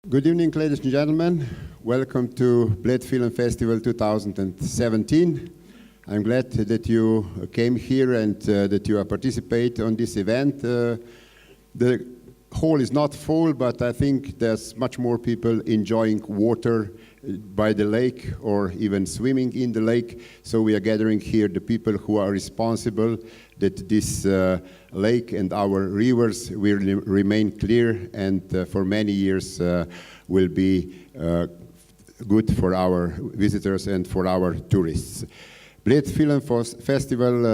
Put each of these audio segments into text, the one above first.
Good evening, ladies and gentlemen. Welcome to Bled Film Festival 2017. I'm glad that you came here and that you participate on this event. The hall is not full, but I think there's much more people enjoying water by the lake or even swimming in the lake. So we are gathering here the people who are responsible that this lake and our rivers will remain clear and for many years will be good for our visitors and for our tourists. Bled Film Festival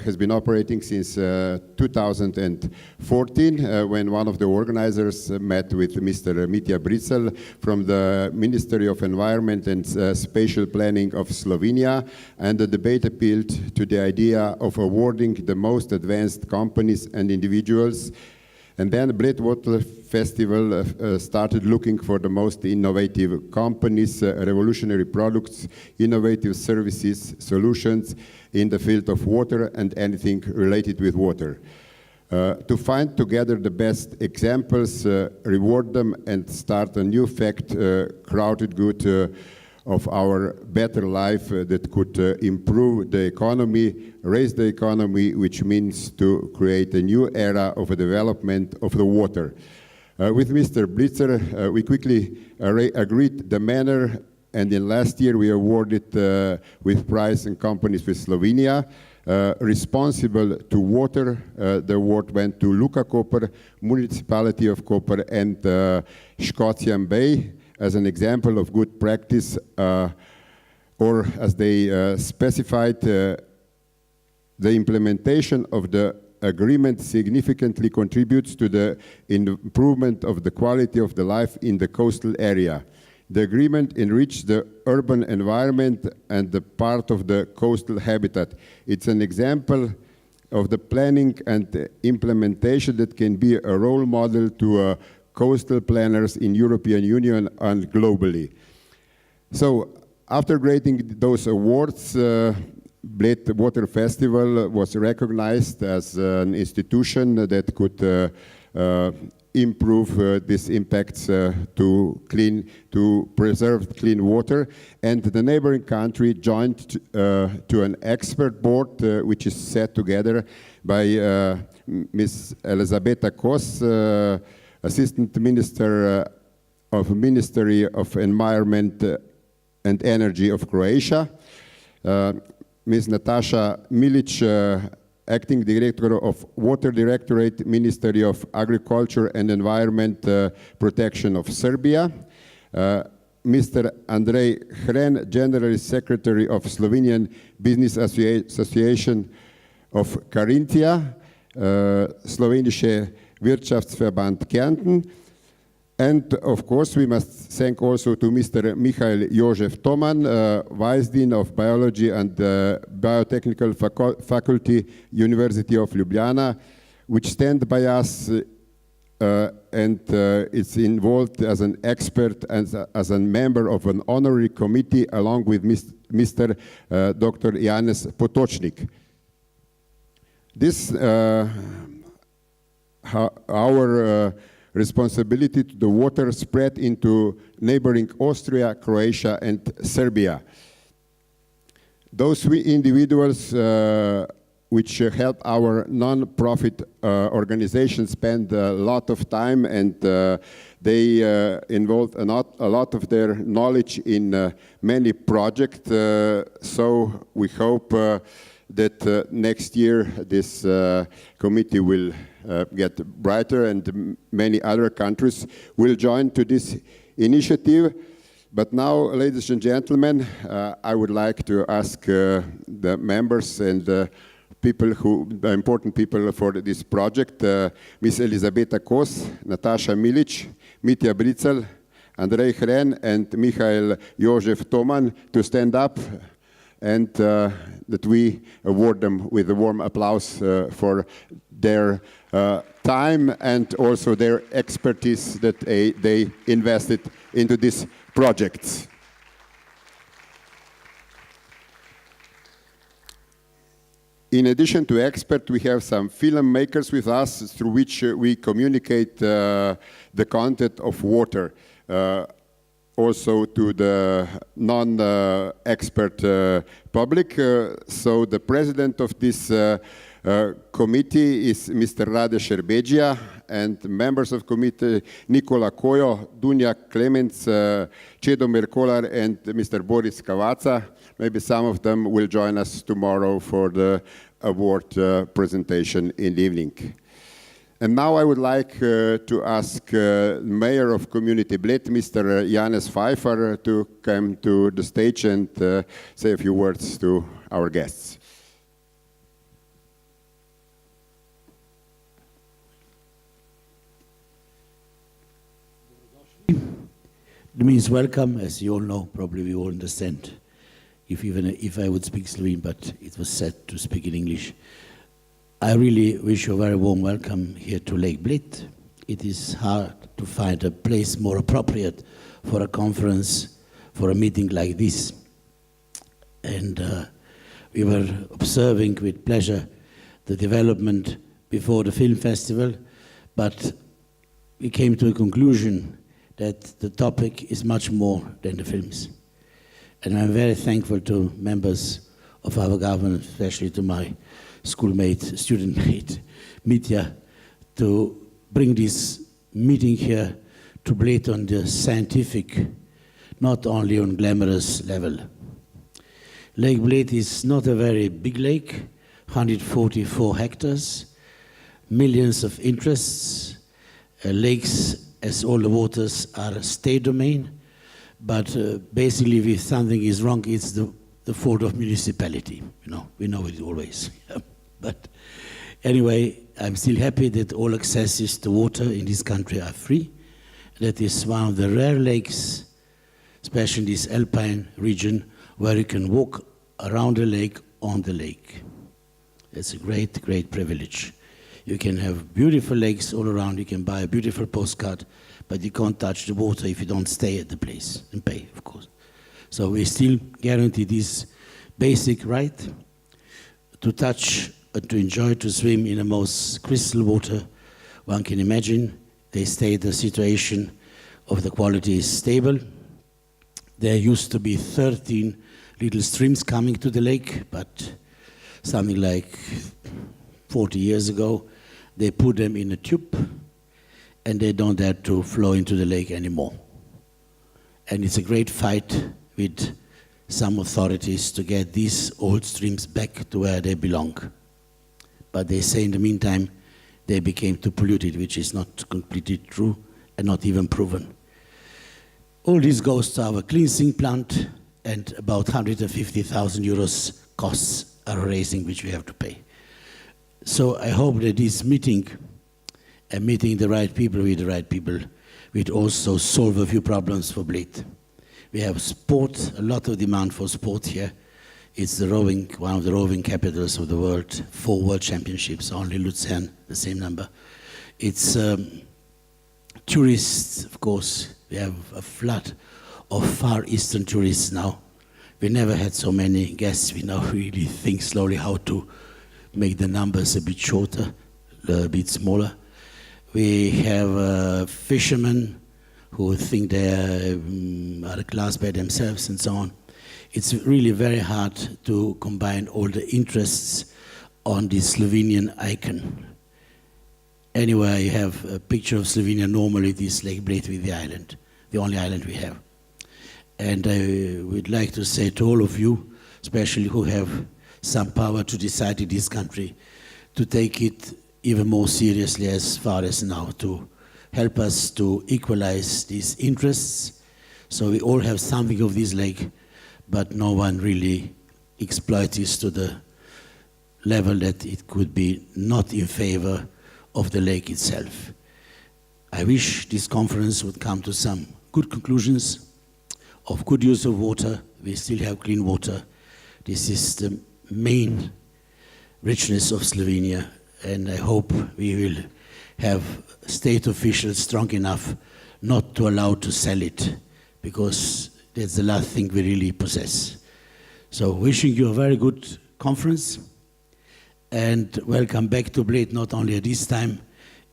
has been operating since 2014 when one of the organizers met with Mr. Mitja Bricelj from the Ministry of Environment and Spatial Planning of Slovenia, and the debate appealed to the idea of awarding the most advanced companies and individuals. And then Bled Water Festival started looking for the most innovative companies, revolutionary products, innovative services, solutions in the field of water and anything related with water. To find together the best examples, reward them and start a new fact, crowded good of our better life that could improve the economy, raise the economy, which means to create a new era of a development of the water. With Mr. Bricelj, we quickly agreed the manner, and in last year we awarded with prize and companies with Slovenia, responsible to water. The award went to Luka Koper, Municipality of Koper, and Škocjan Bay, as an example of good practice, or as they specified, the implementation of the agreement significantly contributes to the improvement of the quality of the life in the coastal area. The agreement enriched the urban environment and the part of the coastal habitat. It's an example of the planning and implementation that can be a role model to coastal planners in European Union and globally. So after grading those awards, Bled Water Festival was recognized as an institution that could improve these impacts to preserve clean water, and the neighboring country joined to an expert board which is set together by Ms. Elizabeta Kos, Assistant Minister of Ministry of Environment and Energy of Croatia, Ms. Nataša Milić, Acting Director of Water Directorate, Ministry of Agriculture and Environment Protection of Serbia, Mr. Andrej Hren, General Secretary of Slovenian Business Association of Carinthia, Slovenische Wirtschaftsverband Kärnten, and of course we must thank also to Mr. Mihail Jožef Toman, Vice Dean of Biology and Biotechnical Faculty, University of Ljubljana, which stand by us and is involved as an expert and as a member of an honorary committee along with Mr. Dr. Janez Potočnik. This our responsibility to the water spread into neighboring Austria, Croatia, and Serbia. Those three individuals which help our non-profit organization spend a lot of time, and they involved a lot of their knowledge in many projects. So we hope that next year this committee will get brighter and many other countries will join to this initiative. But now, ladies and gentlemen, I would like to ask the members and the important people for this project, Ms. Elizabeta Kos, Nataša Milić, Mitja Bricelj, Andrej Hren, and Mihail Jožef Toman to stand up, and that we award them with a warm applause for their time and also their expertise that they invested into this project. In addition to experts, we have some filmmakers with us through which we communicate the content of water. also to the non-expert public. So the president of this committee is Mr. Rade Šerbedžija, and members of committee Nikola Kojo, Dunja Klemens, Čedomir Kolar, and Mr. Boris Kavaca. Maybe some of them will join us tomorrow for the award presentation in the evening. And now I would like to ask Mayor of Community Bled, Mr. Janez Pfeiffer, to come to the stage and say a few words to our guests. It means welcome, as you all know, probably we all understand, even if I would speak Slovene, but it was said to speak in English. I really wish you a very warm welcome here to Lake Bled. It is hard to find a place more appropriate for a conference, for a meeting like this. And we were observing with pleasure the development before the film festival, but we came to a conclusion that the topic is much more than the films. And I'm very thankful to members of our government, especially to my schoolmate, student mate, Mitja, to bring this meeting here to Bled on the scientific, not only on glamorous level. Lake Bled is not a very big lake, 144 hectares, millions of interests. Lakes, as all the waters, are a state domain, but basically if something is wrong, it's the fault of municipality. We know it always. But anyway, I'm still happy that all accesses to water in this country are free. That is one of the rare lakes, especially in this alpine region, where you can walk around the lake, on the lake. It's a great, great privilege. You can have beautiful lakes all around, you can buy a beautiful postcard, but you can't touch the water if you don't stay at the place and pay, of course. So we still guarantee this basic right to touch, to enjoy, to swim in the most crystal water one can imagine. They state the situation of the quality is stable. There used to be 13 little streams coming to the lake, but something like 40 years ago, they put them in a tube and they don't dare to flow into the lake anymore. And it's a great fight with some authorities to get these old streams back to where they belong. But they say in the meantime, they became too polluted, which is not completely true and not even proven. All this goes to our cleansing plant, and about 150,000 euros costs are raising, which we have to pay. So I hope that this meeting, and meeting the right people with the right people, will also solve a few problems for Bled. We have sport, a lot of demand for sport here. It's the rowing, one of the rowing capitals of the world, 4 world championships, only Luzern, the same number. It's tourists, of course. We have a flood of Far Eastern tourists now. We never had so many guests. We now really think slowly how to make the numbers a bit shorter, a bit smaller. We have fishermen who think they are a class by themselves and so on. It's really very hard to combine all the interests on the Slovenian icon. Anyway, you have a picture of Slovenia. Normally it is Lake Bled with the island, the only island we have. And I would like to say to all of you, especially who have some power to decide in this country, to take it even more seriously as far as now, to help us to equalize these interests. So we all have something of this lake, but no one really exploits this to the level that it could be not in favor of the lake itself. I wish this conference would come to some good conclusions of good use of water. We still have clean water. This is the main richness of Slovenia, and I hope we will have state officials strong enough not to allow to sell it, because that's the last thing we really possess. So wishing you a very good conference, and welcome back to Bled, not only at this time.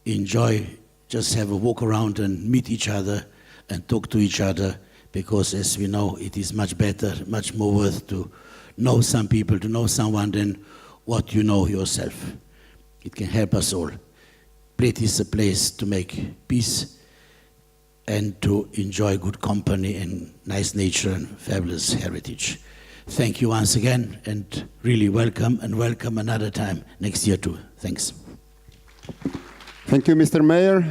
Enjoy, just have a walk around and meet each other and talk to each other, because as we know, it is much better, much more worth to know some people, to know someone than what you know yourself. It can help us all. Bled is a place to make peace and to enjoy good company and nice nature and fabulous heritage. Thank you once again, and really welcome, and welcome another time next year too. Thanks. Thank you, Mr. Mayor.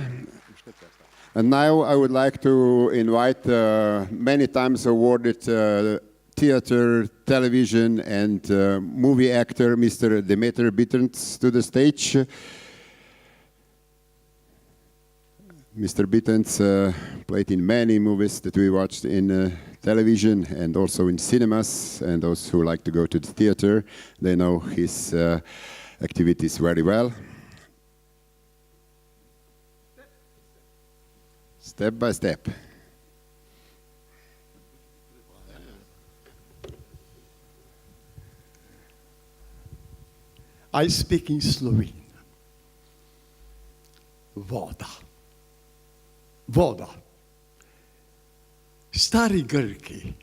And now I would like to invite many times awarded theater, television, and movie actor, Mr. Demeter Bitenc, to the stage. Mr. Bitenc played in many movies that we watched in television and also in cinemas, and those who like to go to the theater, they know his activities very well. Step by step. I speak in Slovene. Voda. Voda. Stari Grki,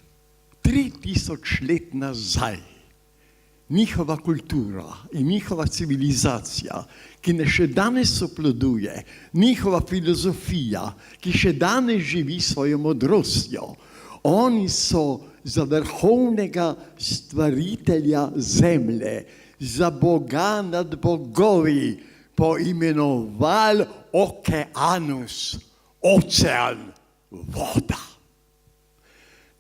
3000 let nazaj, njihova kultura in njihova civilizacija, ki ne še danes obvladuje, njihova filozofija, ki še danes živi svojo modrostjo. Oni so za vrhovnega stvaritelja zemlje, za Boga nad bogovi, poimenoval okeanus, ocean, voda.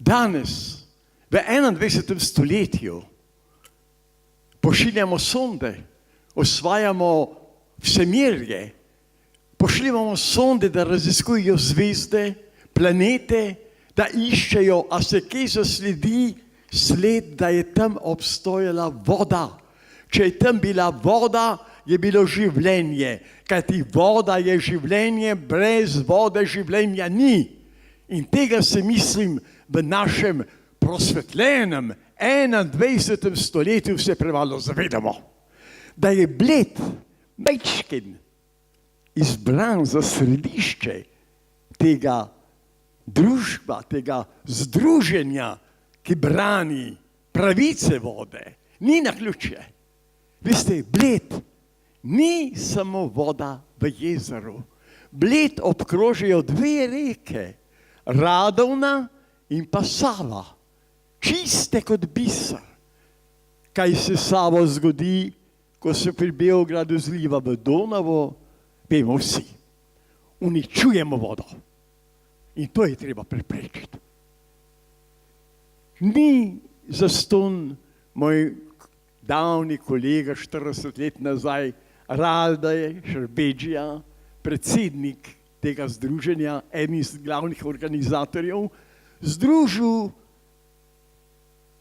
Danes, v 21. stoletju, pošiljamo sonde, osvajamo vsemirje, pošiljamo sonde, da raziskujejo zvezde, planete, da iščejo, a se kje zasledi sled, da je tam obstojala voda. Če je tam bila voda, je bilo življenje, kajti voda je življenje, brez vode življenja ni. In tega se mislim v našem prosvetljenem 21. stoletju se premalo zavedamo. Da je Bled, majčken, izbran za središče tega družba, tega združenja, ki brani pravice vode, ni naključje. Veste, Bled ni samo voda v jezeru. Bled obkrožijo dve reke, Radovna in pa Sava, čiste kot biser. Kaj se Savo zgodi, ko se pri Beogradu zliva v Donavo, vemo vsi. Uničujemo vodo. In to je treba preprečiti. Ni zastonj moj davni kolega 40 let nazaj, Rade Šrbedžija, predsednik tega združenja, eden iz glavnih organizatorjev, združil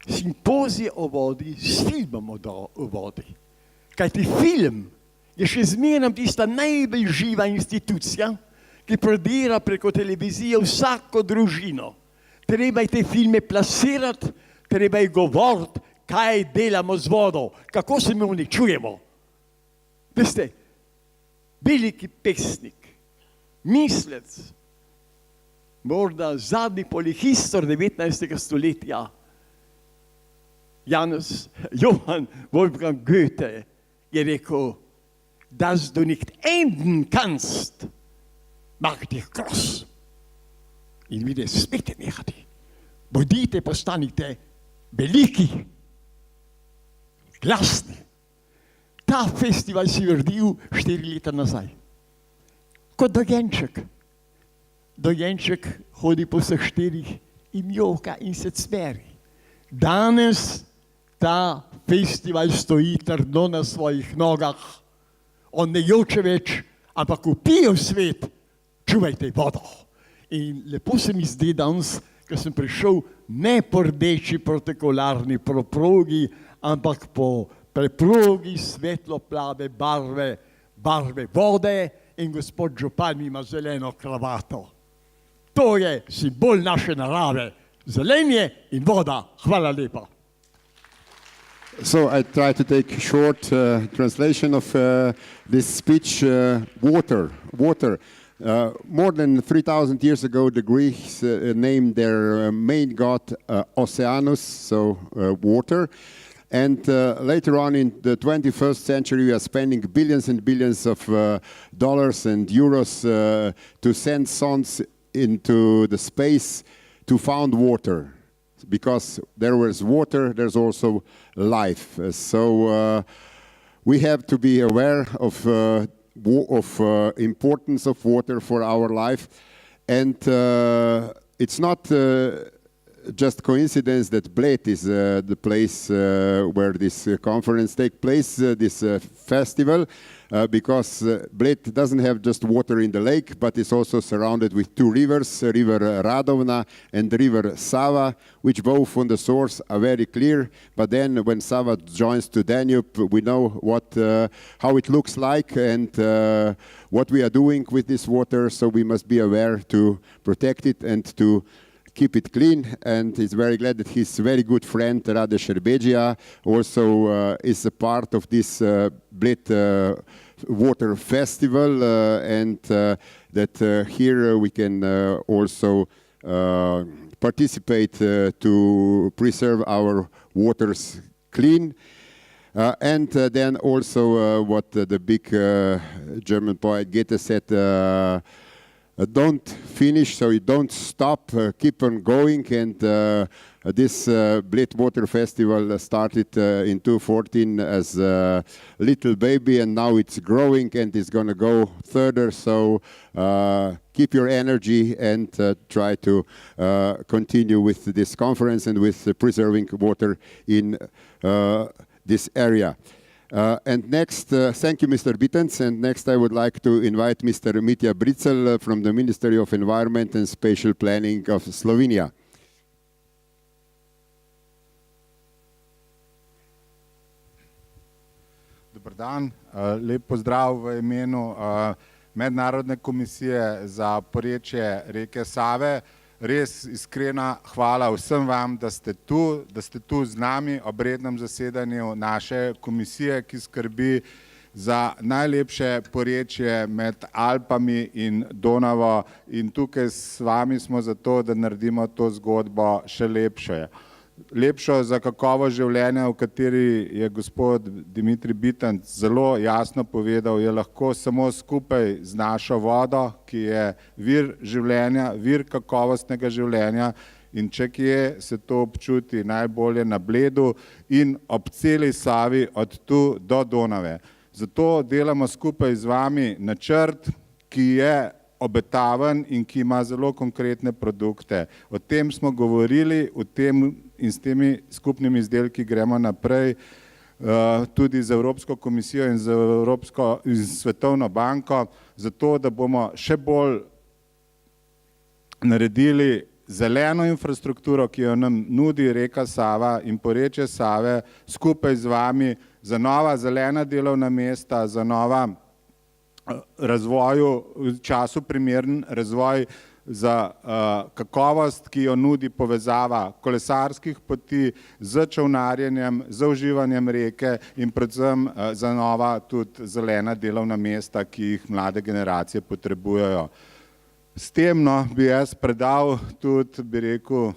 simpozij o vodi s filmom o vodi. Kajti film je še zmeraj tista najbolj živa institucija, ki prodira preko televizije vsako družino. Treba je te filme plasirati, treba je govoriti, kaj delamo z vodo, kako se mi uničujemo. Veste, veliki pesnik, mislec, morda zadnji polihistor 19. stoletja, Johann Wolfgang Goethe, je rekel, dass du nicht enden kannst, mach dich groß. In vi ne smete nehati. Bodite, postanite veliki, glasni. Ta festival si rodil 4 leta nazaj. Kot dojenček. Dojenček hodi po vseh 4 in joka in se cmeri. Danes ta festival stoji trdno na svojih nogah. On ne joče več, ampak vpije v svet, čuvajte vodo. In lepo se mi zdi danes, ko sem prišel ne po rdeči protikolarni progi, ampak po preprogi svetlo-plave barve vode, in gospod župan ima zeleno kravato. To je simbol naše narave. Zelenje in voda. Hvala lepa. So I try to take a short translation of this speech. Water. More than 3,000 years ago, the Greeks named their main god Oceanus, so water. And later on in the 21st century, we are spending billions and billions of dollars and euros to send sondes into the space to find water. Because there was water, there's also life. So we have to be aware of importance of water for our life. And it's not just coincidence that Bled is the place where this conference takes place, this festival, because Bled doesn't have just water in the lake, but it's also surrounded with two rivers, River Radovna and River Sava, which both on the source are very clear. But then when Sava joins to Danube, we know how it looks like and what we are doing with this water. So we must be aware to protect it and to keep it clean. And he's very glad that his very good friend Rade Šerbedžija also is a part of this Bled Water Festival, and that here we can also participate to preserve our waters clean. And then also what the big German poet Goethe said, don't finish, so you don't stop, keep on going. And this Bled Water Festival started in 2014 as a little baby, and now it's growing and it's going to go further. So keep your energy and try to continue with this conference and with preserving water in this area. And next, thank you, Mr. Bitenc. And next, I would like to invite Mr. Mitja Bricelj from the Ministry of Environment and Spatial Planning of Slovenia. Dobar dan, lep pozdrav v imenu Mednarodne komisije za porečje reke Save. Res iskrena hvala vsem vam, da ste tu z nami ob rednem zasedanju naše komisije, ki skrbi za najlepše porečje med Alpami in Donavo, in tukaj s vami smo zato, da naredimo to zgodbo še lepše. Lepšo za kakovost življenja, v kateri je gospod Demeter Bitenc zelo jasno povedal, je lahko samo skupaj z našo vodo, ki je vir življenja, vir kakovostnega življenja, in če kje se to občuti najbolje na Bledu in ob celi Savi od tu do Donave. Zato delamo skupaj z vami načrt, ki je obetaven in ki ima zelo konkretne produkte. O tem smo govorili, in s temi skupnimi izdelki gremo naprej tudi z Evropsko komisijo in z Svetovno banko, zato da bomo še bolj naredili zeleno infrastrukturo, ki jo nam nudi reka Sava in porečje Save, skupaj z vami za nova zelena delovna mesta, za nova razvoju, v času primeren razvoj, za kakovost, ki jo nudi povezava kolesarskih poti z čolnarjenjem, z uživanjem reke in predvsem za nova tudi zelena delovna mesta, ki jih mlade generacije potrebujejo. S tem bi jaz predal tudi, bi rekel,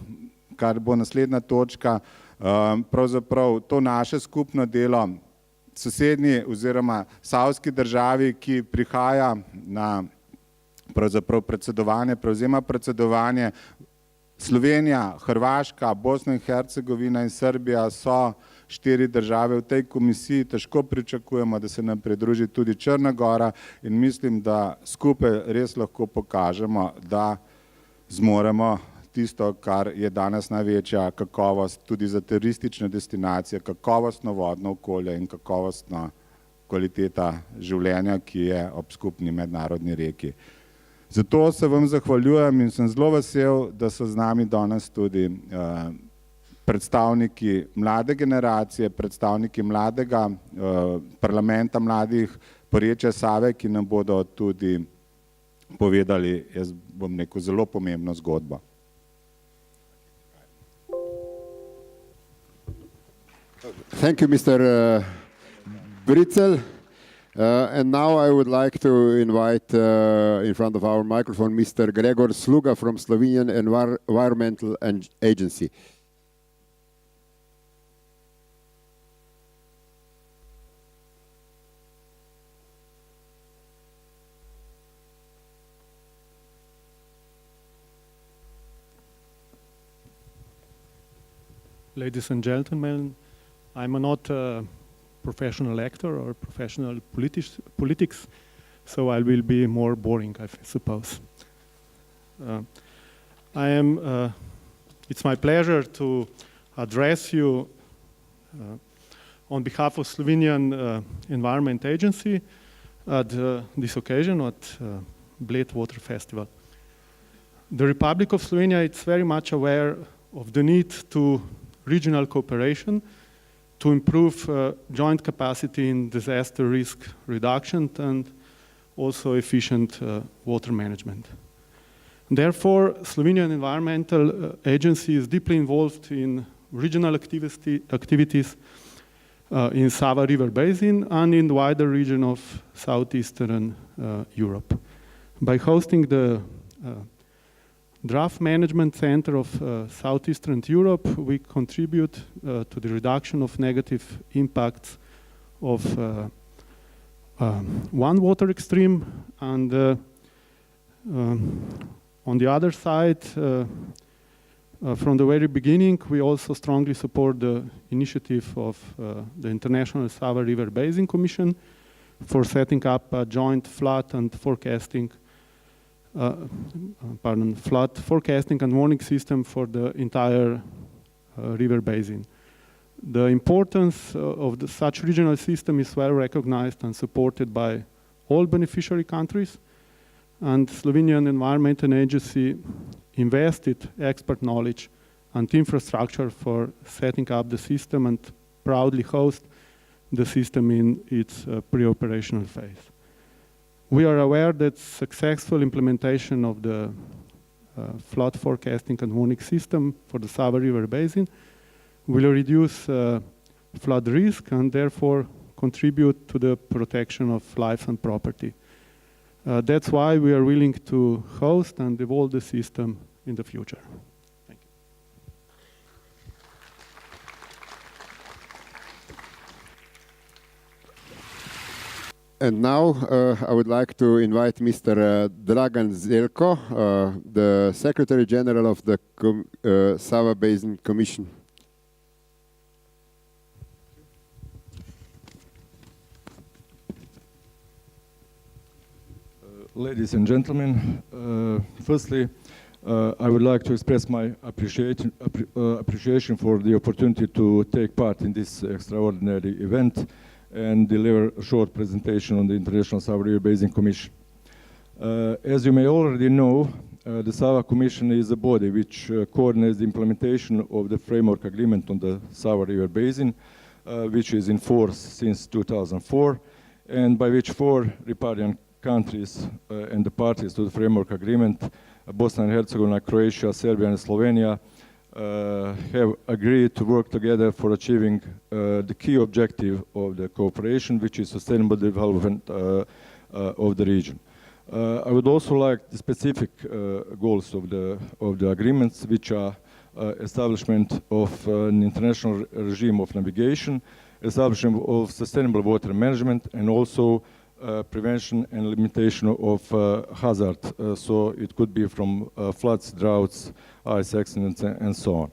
kar bo naslednja točka, pravzaprav to naše skupno delo sosednji oziroma savski državi, ki prihaja na pravzaprav predsedovanje, prevzema predsedovanje. Slovenija, Hrvaška, Bosna in Hercegovina in Srbija so 4 države v tej komisiji. Težko pričakujemo, da se nam pridruži tudi Črna Gora, in mislim, da skupaj res lahko pokažemo, da zmoremo tisto, kar je danes največja kakovost tudi za turistične destinacije, kakovostno vodno okolje in kakovostna kvaliteta življenja, ki je ob skupni mednarodni reki. Zato se vam zahvaljujem in sem zelo vesel, da so z nami danes tudi predstavniki mlade generacije, predstavniki mladega parlamenta mladih porečja Save, ki nam bodo tudi povedali, jaz bom rekel, zelo pomembno zgodbo. Thank you, Mr. Bricelj. And now I would like to invite in front of our microphone Mr. Gregor Sluga from Slovenian Environmental Agency. Ladies and gentlemen, I'm not a professional actor or professional politics, so I will be more boring, I suppose. It's my pleasure to address you on behalf of Slovenian Environment Agency at this occasion at Bled Water Festival. The Republic of Slovenia is very much aware of the need to regional cooperation to improve joint capacity in disaster risk reduction and also efficient water management. Therefore, Slovenian Environmental Agency is deeply involved in regional activities in Sava River Basin and in the wider region of southeastern Europe. By hosting the Draft Management Center of Southeastern Europe, we contribute to the reduction of negative impacts of one water extreme, and on the other side, from the very beginning, we also strongly support the initiative of the International Sava River Basin Commission for setting up a joint flood forecasting and warning system for the entire river basin. The importance of such regional system is well recognized and supported by all beneficiary countries, and Slovenian Environmental Agency invested expert knowledge and infrastructure for setting up the system and proudly host the system in its pre-operational phase. We are aware that successful implementation of the flood forecasting and warning system for the Sava River Basin will reduce flood risk and therefore contribute to the protection of life and property. That's why we are willing to host and evolve the system in the future. Thank you. And now I would like to invite Mr. Dragan Zeljko, the Secretary General of the Sava Basin Commission. Ladies and gentlemen, firstly, I would like to express my appreciation for the opportunity to take part in this extraordinary event and deliver a short presentation on the International Sava River Basin Commission. As you may already know, the Sava Commission is a body which coordinates the implementation of the framework agreement on the Sava River Basin, which is in force since 2004, and by which 4 riparian countries and the parties to the framework agreement, Bosnia and Herzegovina, Croatia, Serbia and Slovenia, have agreed to work together for achieving the key objective of the cooperation, which is sustainable development of the region. I would also like the specific goals of the agreements, which are establishment of an international regime of navigation, establishment of sustainable water management, and also prevention and limitation of hazard. So it could be from floods, droughts, ice accidents, and so on.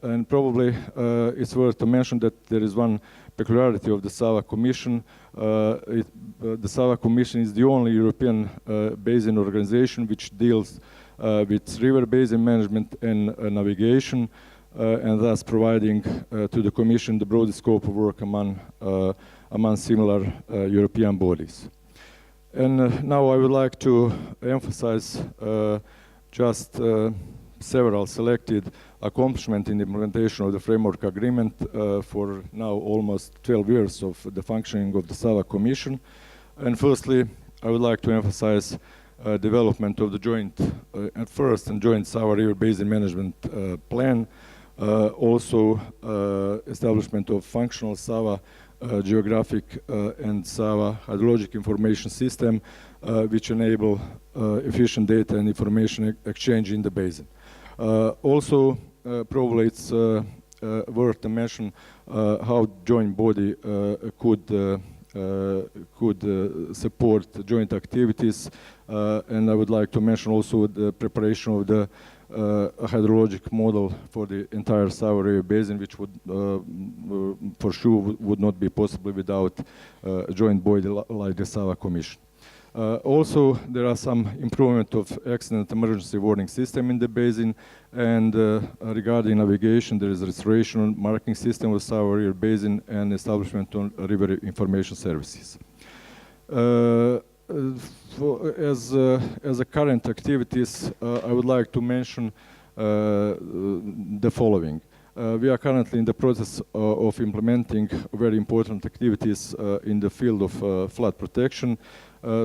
And probably it's worth to mention that there is one peculiarity of the Sava Commission. The Sava Commission is the only European basin organization which deals with river basin management and navigation, and thus providing to the Commission the broadest scope of work among similar European bodies. And now I would like to emphasize just several selected accomplishments in the implementation of the framework agreement for now almost 12 years of the functioning of the Sava Commission. And firstly, I would like to emphasize development of the joint, at first, and joint Sava River Basin Management Plan, also establishment of functional Sava geographic and Sava hydrologic information system, which enable efficient data and information exchange in the basin. Also, probably it's worth to mention how joint body could support joint activities, and I would like to mention also the preparation of the hydrologic model for the entire Sava River Basin, which would for sure would not be possible without a joint body like the Sava Commission. Also, there are some improvement of accident emergency warning system in the basin, and regarding navigation, there is a restoration marking system of Sava River Basin and establishment on river information services. As a current activities, I would like to mention the following. We are currently in the process of implementing very important activities in the field of flood protection.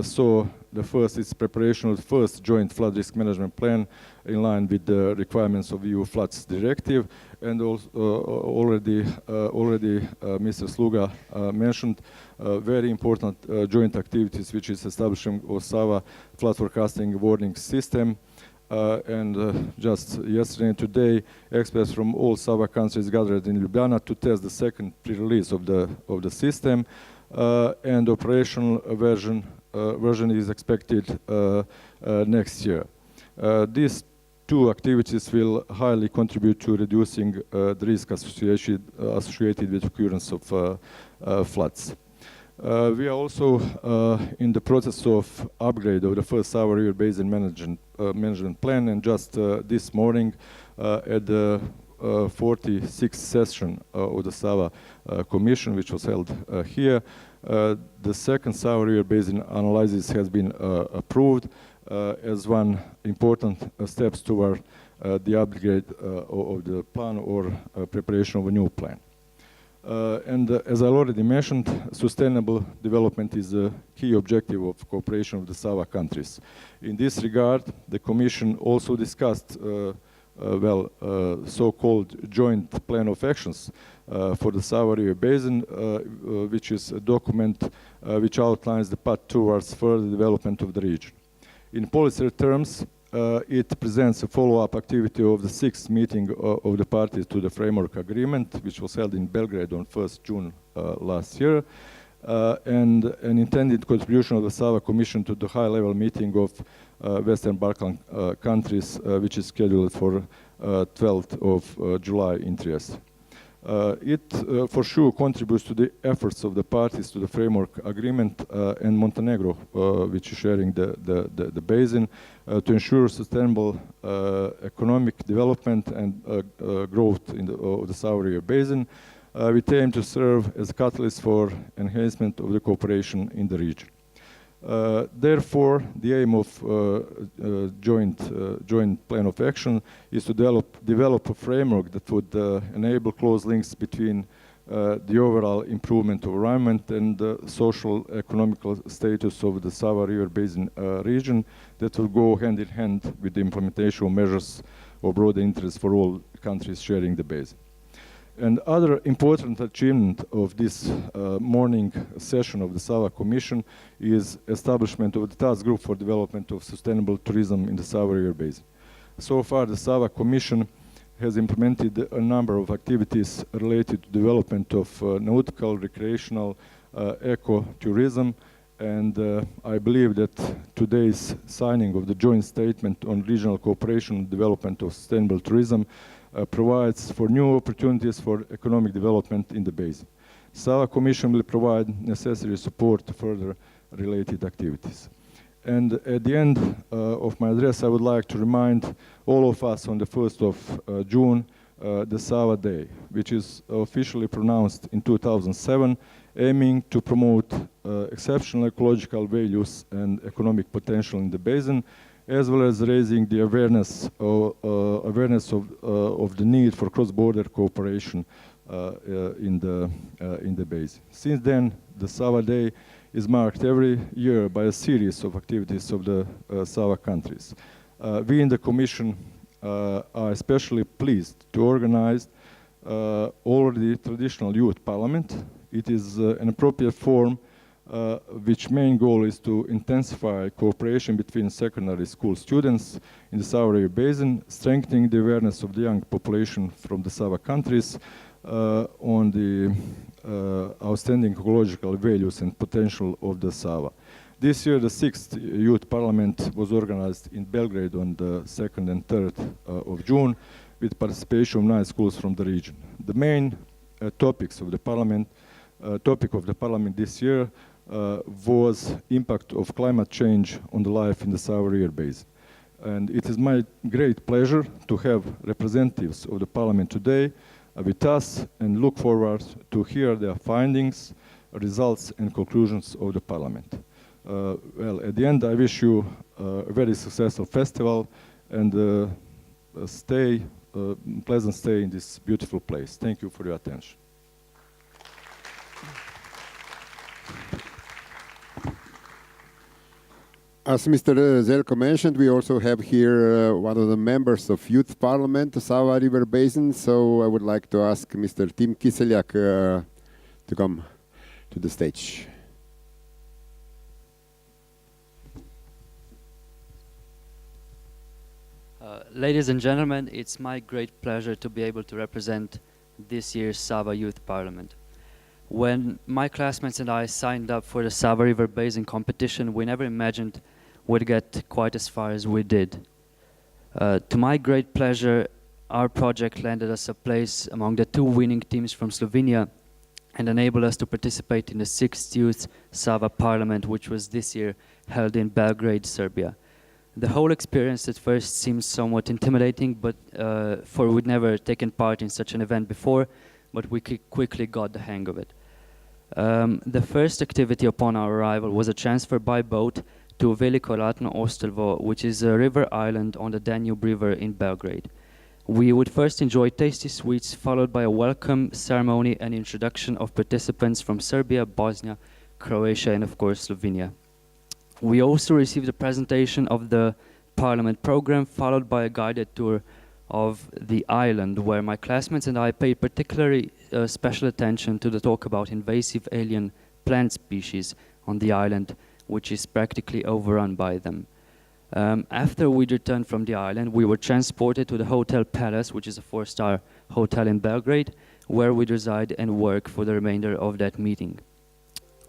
So the first is preparation of the first joint flood risk management plan in line with the requirements of EU Floods Directive, and also already Mr. Sluga mentioned very important joint activities, which is establishing of Sava flood forecasting warning system. And just yesterday and today, experts from all Sava countries gathered in Ljubljana to test the second pre-release of the system, and operational version is expected next year. These two activities will highly contribute to reducing the risk associated with occurrence of floods. We are also in the process of upgrade of the first Sava River Basin management plan, and just this morning at the 46th session of the Sava Commission, which was held here, the second Sava River Basin analysis has been approved as one important steps toward the upgrade of the plan or preparation of a new plan. And as I already mentioned, sustainable development is a key objective of cooperation of the Sava countries. In this regard, the Commission also discussed so-called joint plan of actions for the Sava River Basin, which is a document which outlines the path towards further development of the region. In policy terms, it presents a follow-up activity of the 6th meeting of the parties to the framework agreement, which was held in Belgrade on 1st June last year, and an intended contribution of the Sava Commission to the high-level meeting of Western Balkan countries, which is scheduled for 12th of July in Trieste. It for sure contributes to the efforts of the parties to the framework agreement and Montenegro, which is sharing the basin, to ensure sustainable economic development and growth in the Sava River Basin. We aim to serve as a catalyst for enhancement of the cooperation in the region. Therefore, the aim of joint plan of action is to develop a framework that would enable close links between the overall improvement of environment and the social economical status of the Sava River Basin region that will go hand in hand with the implementation of measures of broad interest for all countries sharing the basin. And other important achievement of this morning session of the Sava Commission is establishment of the task group for development of sustainable tourism in the Sava River Basin. So far, the Sava Commission has implemented a number of activities related to development of nautical, recreational, eco-tourism, and I believe that today's signing of the joint statement on regional cooperation and development of sustainable tourism provides for new opportunities for economic development in the basin. Sava Commission will provide necessary support to further related activities. And at the end of my address, I would like to remind all of us on the 1st of June, the Sava Day, which is officially pronounced in 2007, aiming to promote exceptional ecological values and economic potential in the basin, as well as raising the awareness of the need for cross-border cooperation in the basin. Since then, the Sava Day is marked every year by a series of activities of the Sava countries. We in the Commission are especially pleased to organize already traditional youth parliament it is an appropriate forum which main goal is to intensify cooperation between secondary school students in the Sava River Basin, strengthening the awareness of the young population from the Sava countries on the outstanding ecological values and potential of the Sava. This year, the 6th Youth Parliament was organized in Belgrade on the 2nd and 3rd of June with participation of 9 schools from the region. The main topic of the parliament this year was impact of climate change on the life in the Sava River Basin. And it is my great pleasure to have representatives of the parliament today with us and look forward to hear their findings, results and conclusions of the parliament. Well, at the end, I wish you a very successful festival and pleasant stay in this beautiful place. Thank you for your attention. As Mr. Zeljko mentioned, we also have here one of the members of Youth Parliament, Sava River Basin. So I would like to ask Mr. Tim Kiseljak to come to the stage. Ladies and gentlemen, it's my great pleasure to be able to represent this year's Sava Youth Parliament. When my classmates and I signed up for the Sava River Basin competition, we never imagined we'd get quite as far as we did. To my great pleasure, our project landed us a place among the 2 winning teams from Slovenia and enabled us to participate in the 6th Youth Sava Parliament, which was this year held in Belgrade, Serbia. The whole experience at first seems somewhat intimidating, but for we'd never taken part in such an event before, but we quickly got the hang of it. The first activity upon our arrival was a transfer by boat to Veliko Ratno Ostrvo, which is a river island on the Danube River in Belgrade. We would first enjoy tasty sweets, followed by a welcome ceremony and introduction of participants from Serbia, Bosnia, Croatia, and of course Slovenia. We also received a presentation of the Parliament program, followed by a guided tour of the island, where my classmates and I paid particularly special attention to the talk about invasive alien plant species on the island, which is practically overrun by them. After we returned from the island, we were transported to the Hotel Palace, which is a 4-star hotel in Belgrade, where we'd reside and work for the remainder of that meeting.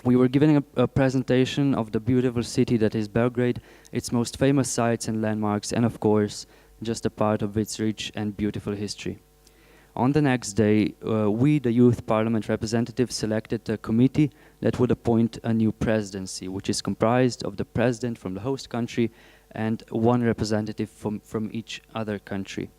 We were given a presentation of the beautiful city that is Belgrade, its most famous sites and landmarks, and of course, just a part of its rich and beautiful history. On the next day, we, the Youth Parliament representatives, selected a committee that would appoint a new presidency, which is comprised of the president from the host country and 1 representative from each other country.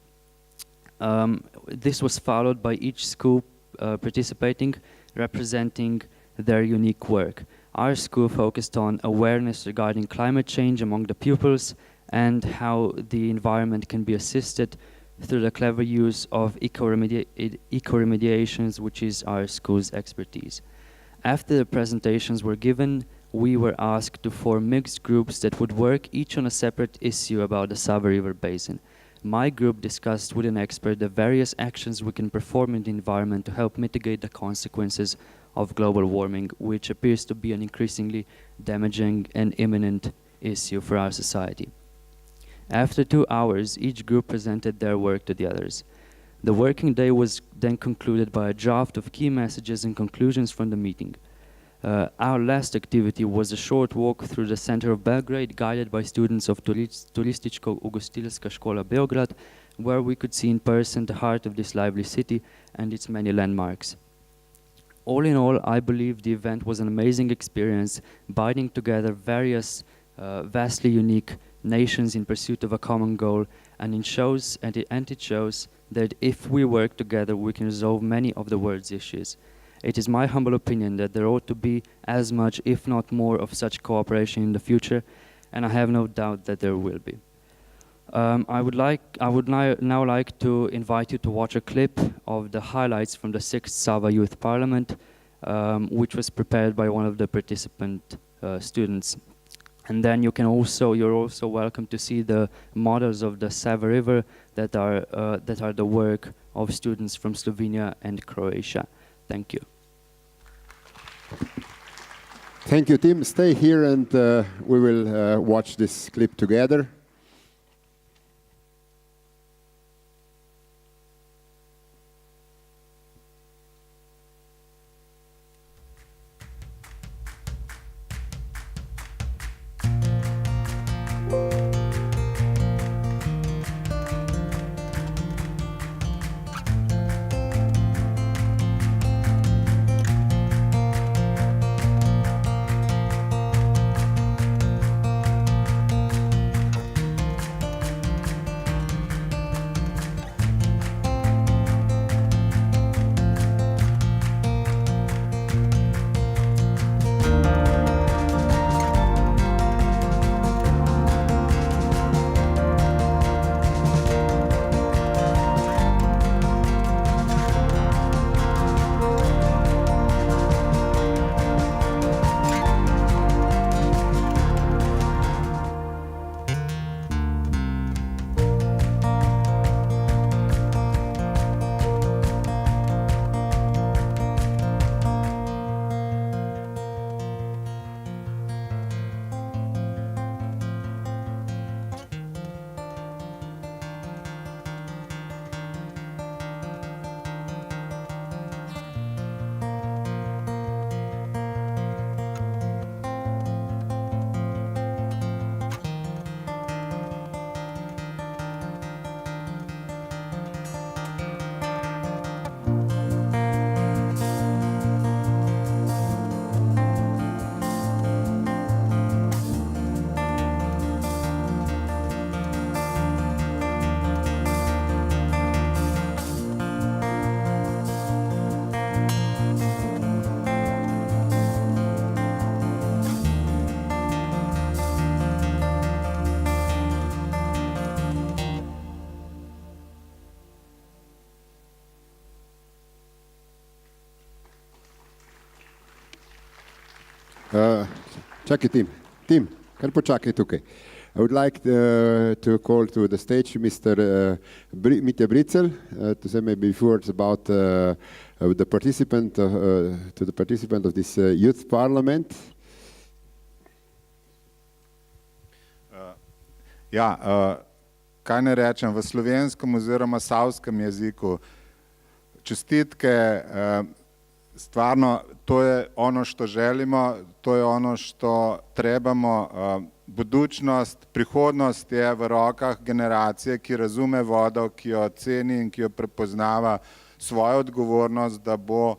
This was followed by each school participating, representing their unique work. Our school focused on awareness regarding climate change among the pupils and how the environment can be assisted through the clever use of eco-remediations, which is our school's expertise. After the presentations were given, we were asked to form mixed groups that would work each on a separate issue about the Sava River Basin. My group discussed with an expert the various actions we can perform in the environment to help mitigate the consequences of global warming, which appears to be an increasingly damaging and imminent issue for our society. After 2 hours, each group presented their work to the others. The working day was then concluded by a draft of key messages and conclusions from the meeting. Our last activity was a short walk through the center of Belgrade, guided by students of Turističko-ugostiteljska škola Beograd, where we could see in person the heart of this lively city and its many landmarks. All in all, I believe the event was an amazing experience, binding together various vastly unique nations in pursuit of a common goal, and it shows that if we work together, we can resolve many of the world's issues. It is my humble opinion that there ought to be as much, if not more, of such cooperation in the future, and I have no doubt that there will be. I would now like to invite you to watch a clip of the highlights from the 6th Sava Youth Parliament, which was prepared by one of the participant students. And then you're also welcome to see the models of the Sava River that are the work of students from Slovenia and Croatia. Thank you. Thank you, Tim. Stay here and we will watch this clip together. Čakaj, Tim, kar počakaj tukaj. I would like to call to the stage Mr. Mitja Bricelj to say maybe a few words about the participant of this youth parliament. Kaj ne rečem, v slovenskem oziroma savskem jeziku čestitke, stvarno to je ono što želimo, to je ono što trebamo. Budućnost, prihodnost je v rokah generacije, ki razume vodo, ki jo ceni in ki jo prepoznava svojo odgovornost, da bo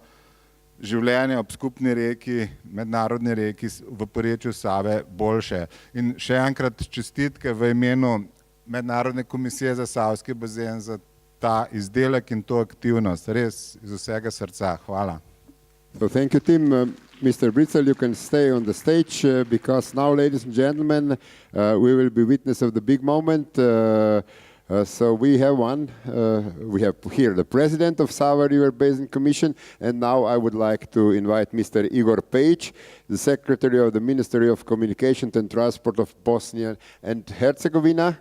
življenje ob skupni reki, mednarodni reki v porečju Save boljše. In še enkrat čestitke v imenu Mednarodne komisije za Savski bazen za ta izdelek in to aktivnost. Res iz vsega srca. Hvala. So thank you, Tim. Mr. Bricelj, you can stay on the stage because now, ladies and gentlemen, we will be witness of the big moment. So we have we have here the president of Sava River Basin Commission, and now I would like to invite Mr. Igor Pejić, the secretary of the Ministry of Communication and Transport of Bosnia and Herzegovina,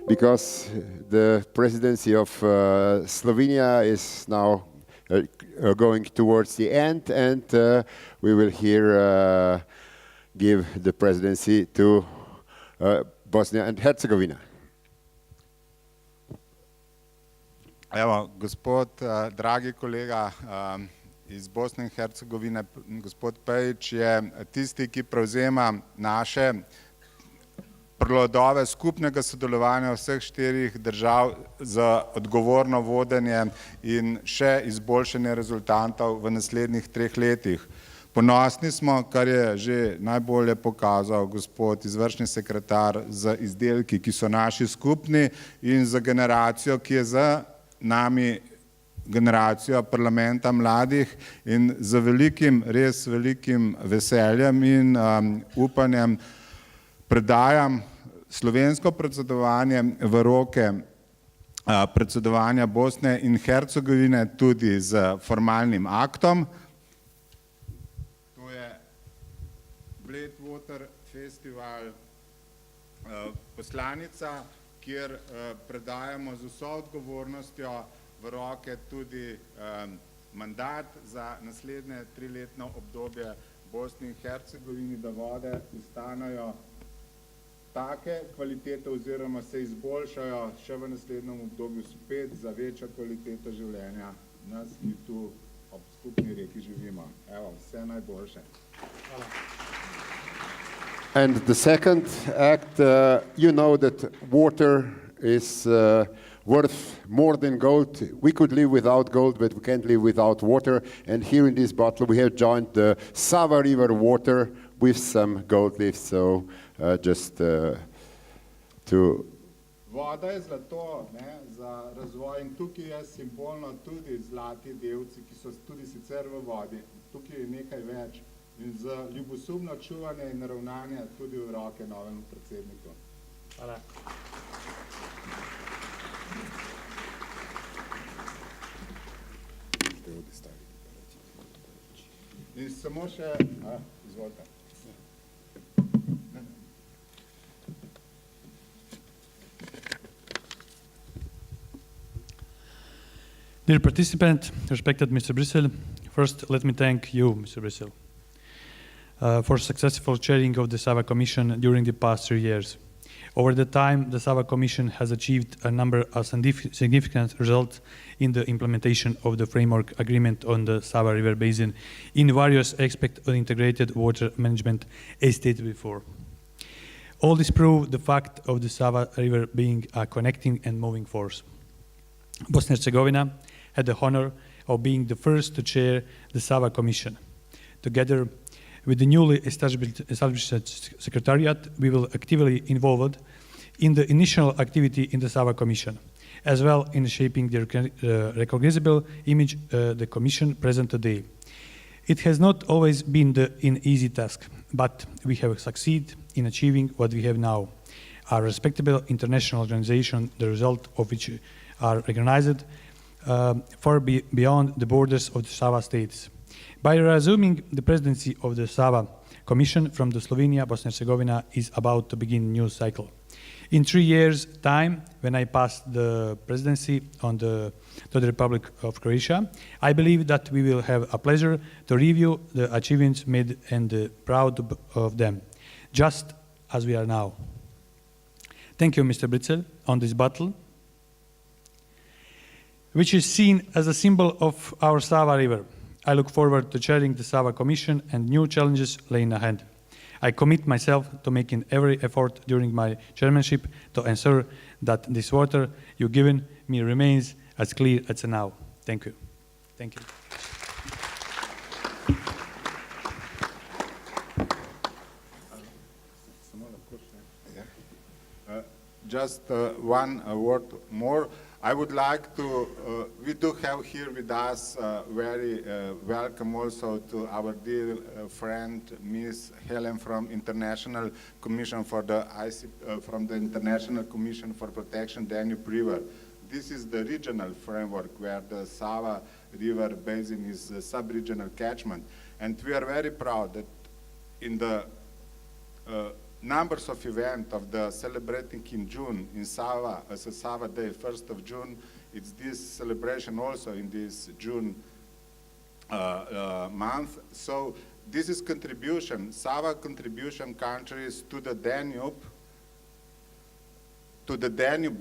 because the presidency of Slovenia is now going towards the end, and we will here give the presidency to Bosnia and Herzegovina. Evo, gospod, dragi kolega iz Bosne in Hercegovine, gospod Pejić je tisti, ki prevzema naše plodove skupnega sodelovanja vseh štirih držav za odgovorno vodenje in še izboljšanje rezultatov v naslednjih 3 letih. Ponosni smo, kar je že najbolje pokazal gospod izvršni sekretar, za izdelki, ki so naši skupni, in za generacijo, ki je za nami, generacijo parlamenta mladih, in z velikim, res velikim veseljem in upanjem predajam slovensko predsedovanje v roke predsedovanja Bosne in Hercegovine tudi z formalnim aktom. To je Bled Festival poslanica, kjer predajamo z vso odgovornostjo v roke tudi mandat za naslednje 3-letno obdobje Bosni in Hercegovini, da vode ostanejo take kvalitete oziroma se izboljšajo še v naslednjem obdobju spet za večjo kvaliteto življenja nas, ki tu ob skupni reki živimo. Evo, vse najboljše. Hvala. And the second act, you know that water is worth more than gold. We could live without gold, but we can't live without water. And here in this bottle we have joined the Sava River water with some gold leaves, so just to... Voda je zlato, ne, za razvoj in tukaj je simbolno tudi zlati delci, ki so tudi sicer v vodi. Tukaj je nekaj več in za ljubosumno čuvanje in ravnanje tudi v roke novemu predsedniku. Hvala. In samo še, izvolite. Dear participant, respected Mr. Bricelj, first let me thank you, Mr. Bricelj, for successful chairing of the Sava Commission during the past 3 years. Over the time, the Sava Commission has achieved a number of significant results in the implementation of the framework agreement on the Sava River Basin in various aspects of integrated water management, as stated before. All this proves the fact of the Sava River being a connecting and moving force. Bosnia and Herzegovina had the honor of being the first to chair the Sava Commission. Together with the newly established secretariat, we will actively involved in the initial activity in the Sava Commission, as well in shaping the recognizable image the Commission present today. It has not always been an easy task, but we have succeeded in achieving what we have now, a respectable international organization, the result of which are recognized far beyond the borders of the Sava states. By resuming the presidency of the Sava Commission from the Slovenia, Bosnia and Herzegovina is about to begin a new cycle. In 3 years' time, when I passed the presidency to the Republic of Croatia, I believe that we will have a pleasure to review the achievements made and proud of them, just as we are now. Thank you, Mr. Bricelj, on this battle, which is seen as a symbol of our Sava River. I look forward to chairing the Sava Commission and new challenges laying ahead. I commit myself to making every effort during my chairmanship to ensure that this water you've given me remains as clear as now. Thank you. Thank you. Just one word more. I would like to, we do have here with us very welcome also to our dear friend, Ms. Helen from International Commission for the from the International Commission for Protection Danube River. This is the regional framework where the Sava River Basin is a sub-regional catchment. And we are very proud that in the numbers of events of the celebrating in June in Sava, as a Sava Day, 1st of June, it's this celebration also in this June month. So this is contribution, Sava contribution countries to the Danube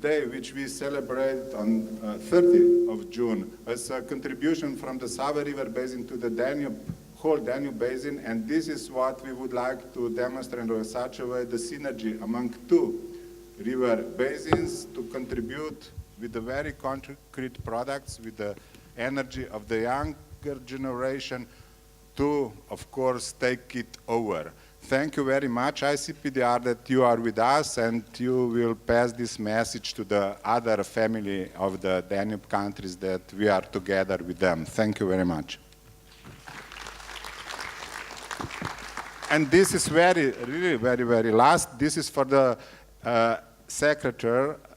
Day, which we celebrate on 30th of June, as a contribution from the Sava River Basin to the whole Danube Basin, and this is what we would like to demonstrate in such a way, the synergy among two river basins to contribute with the very concrete products, with the energy of the younger generation to, of course, take it over. Thank you very much, ICPDR, that you are with us and you will pass this message to the other family of the Danube countries that we are together with them. Thank you very much. And this is really very last. This is for the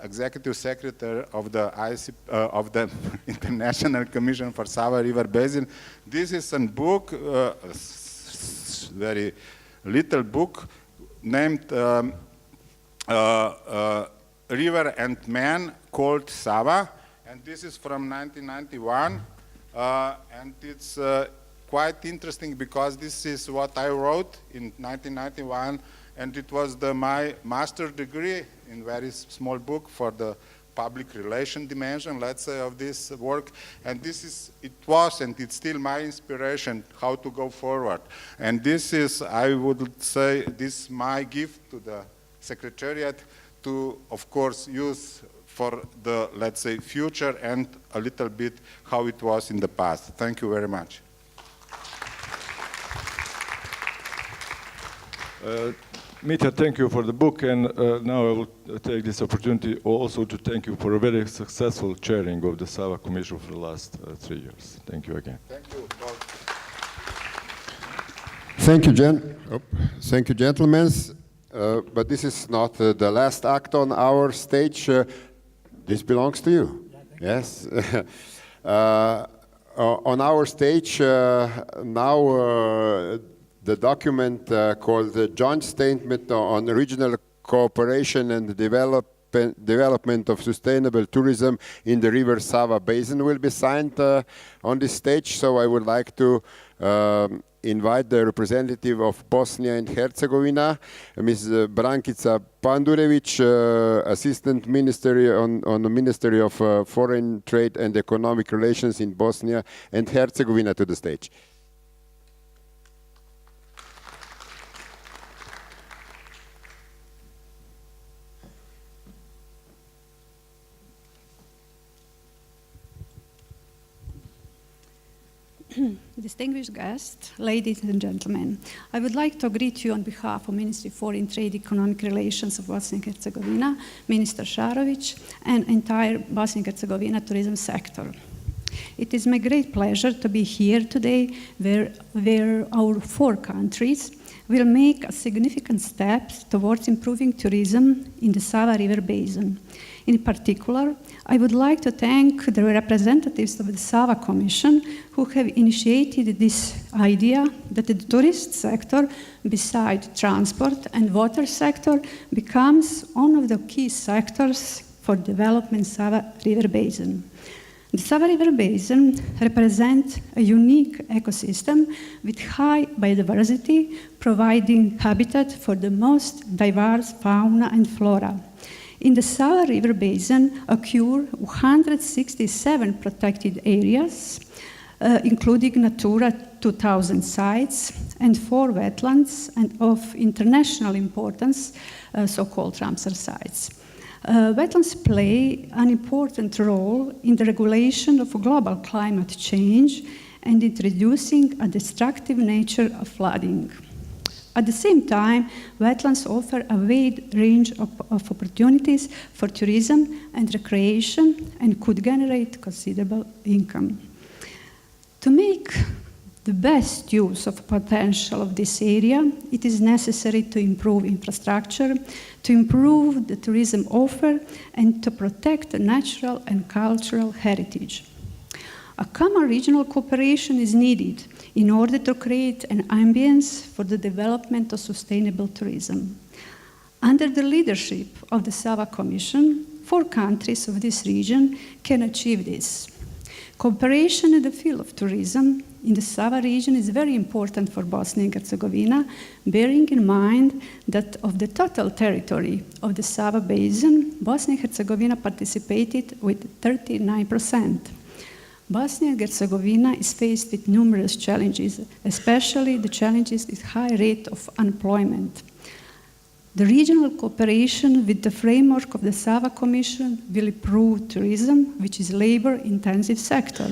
executive secretary of the International Commission for Sava River Basin. This is a book, very little book, named River and Man, called Sava. And this is from 1991. And it's quite interesting because this is what I wrote in 1991, and it was my master's degree in very small book for the public relation dimension, let's say, of this work. And it was and it's still my inspiration how to go forward. And this is, I would say, this my gift to the Secretariat to, of course, use for the, let's say, future and a little bit how it was in the past. Thank you very much. Mitja, thank you for the book, and now I will take this opportunity also to thank you for a very successful chairing of the Sava Commission for the last 3 years. Thank you again. Thank you. Thank you, gentlemen. But this is not the last act on our stage. This belongs to you. Yes. On our stage now. The document called the Joint Statement on Regional Cooperation and Development of Sustainable Tourism in the River Sava Basin will be signed on this stage. So I would like to invite the representative of Bosnia and Herzegovina, Ms. Brankica Pandurević, Assistant Minister on the Ministry of Foreign Trade and Economic Relations in Bosnia and Herzegovina, to the stage. Distinguished guests, ladies and gentlemen, I would like to greet you on behalf of Ministry of Foreign Trade and Economic Relations of Bosnia and Herzegovina, Minister Šarović, and entire Bosnia and Herzegovina tourism sector. It is my great pleasure to be here today where our 4 countries will make a significant steps towards improving tourism in the Sava River Basin. In particular, I would like to thank the representatives of the Sava Commission who have initiated this idea that the tourist sector, beside transport and water sector, becomes one of the key sectors for development Sava River Basin. The Sava River Basin represents a unique ecosystem with high biodiversity, providing habitat for the most diverse fauna and flora. In the Sava River Basin occur 167 protected areas, including Natura 2000 sites and 4 wetlands and of international importance, so-called Ramsar sites. Wetlands play an important role in the regulation of global climate change and in reducing a destructive nature of flooding. At the same time, wetlands offer a wide range of opportunities for tourism and recreation and could generate considerable income. To make the best use of potential of this area, it is necessary to improve infrastructure, to improve the tourism offer, and to protect the natural and cultural heritage. A common regional cooperation is needed in order to create an ambience for the development of sustainable tourism. Under the leadership of the Sava Commission, 4 countries of this region can achieve this. Cooperation in the field of tourism in the Sava region is very important for Bosnia and Herzegovina, bearing in mind that of the total territory of the Sava Basin, Bosnia and Herzegovina participated with 39%. Bosnia and Herzegovina is faced with numerous challenges, especially the challenges with high rate of unemployment. The regional cooperation with the framework of the Sava Commission will improve tourism, which is a labor-intensive sector.